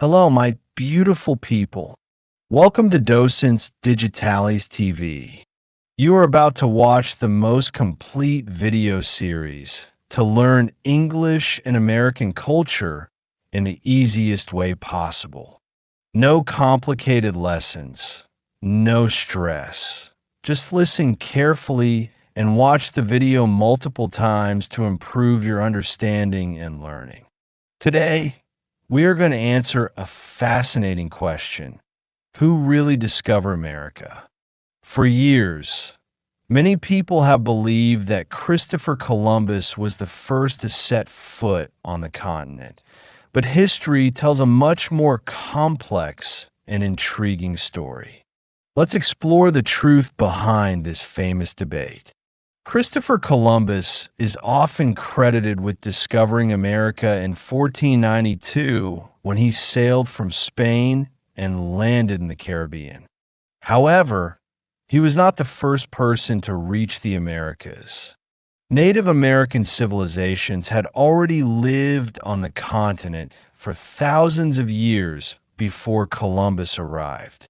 Hello, my beautiful people. Welcome to Docentes DigitalesTV. You are about to watch the most complete video series to learn English and American culture in the easiest way possible. No complicated lessons, no stress. Just listen carefully and watch the video multiple times to improve your understanding and learning. Today, we are going to answer a fascinating question. Who really discovered America? For years, many people have believed that Christopher Columbus was the first to set foot on the continent. But history tells a much more complex and intriguing story. Let's explore the truth behind this famous debate. Christopher Columbus is often credited with discovering America in 1492 when he sailed from Spain and landed in the Caribbean. However, he was not the first person to reach the Americas. Native American civilizations had already lived on the continent for thousands of years before Columbus arrived.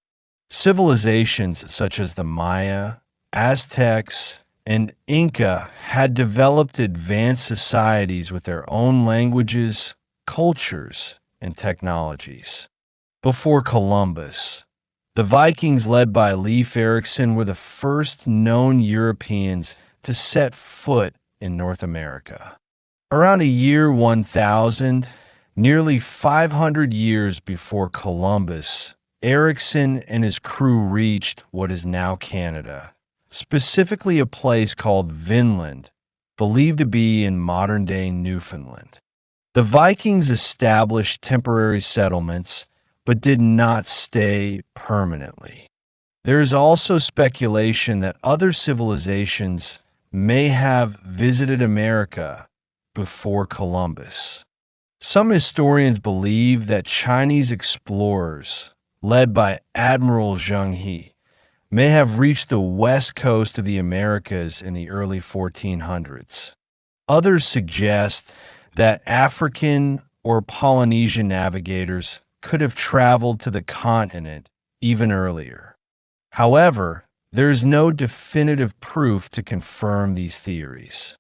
Civilizations such as the Maya, Aztecs, and Inca had developed advanced societies with their own languages, cultures, and technologies. Before Columbus, the Vikings led by Leif Erikson were the first known Europeans to set foot in North America. Around the year 1000, nearly 500 years before Columbus, Erikson and his crew reached what is now Canada, specifically a place called Vinland, believed to be in modern-day Newfoundland. The Vikings established temporary settlements, but did not stay permanently. There is also speculation that other civilizations may have visited America before Columbus. Some historians believe that Chinese explorers, led by Admiral Zheng He, may have reached the west coast of the Americas in the early 1400s. Others suggest that African or Polynesian navigators could have traveled to the continent even earlier. However, there is no definitive proof to confirm these theories.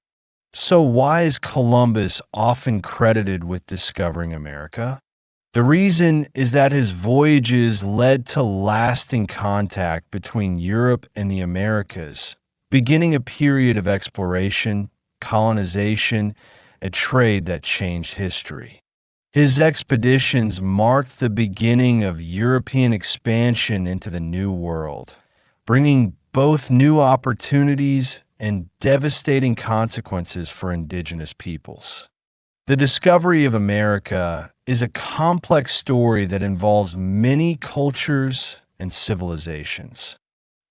So why is Columbus often credited with discovering America? The reason is that his voyages led to lasting contact between Europe and the Americas, beginning a period of exploration, colonization, and trade that changed history. His expeditions marked the beginning of European expansion into the New World, bringing both new opportunities and devastating consequences for indigenous peoples. The discovery of America is a complex story that involves many cultures and civilizations.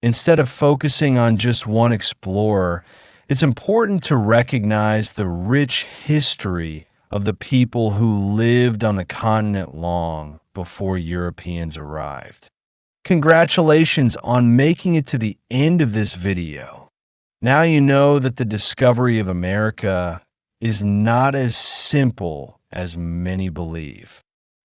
Instead of focusing on just one explorer, it's important to recognize the rich history of the people who lived on the continent long before Europeans arrived. Congratulations on making it to the end of this video. Now you know that the discovery of America is not as simple as many believe.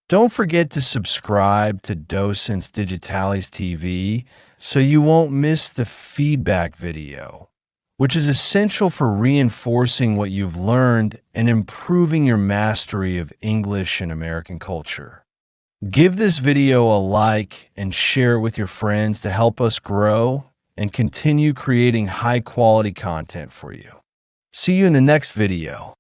Don't forget to subscribe to Docentes DigitalesTV so you won't miss the feedback video, which is essential for reinforcing what you've learned and improving your mastery of English and American culture. Give this video a like and share it with your friends to help us grow and continue creating high-quality content for you. See you in the next video.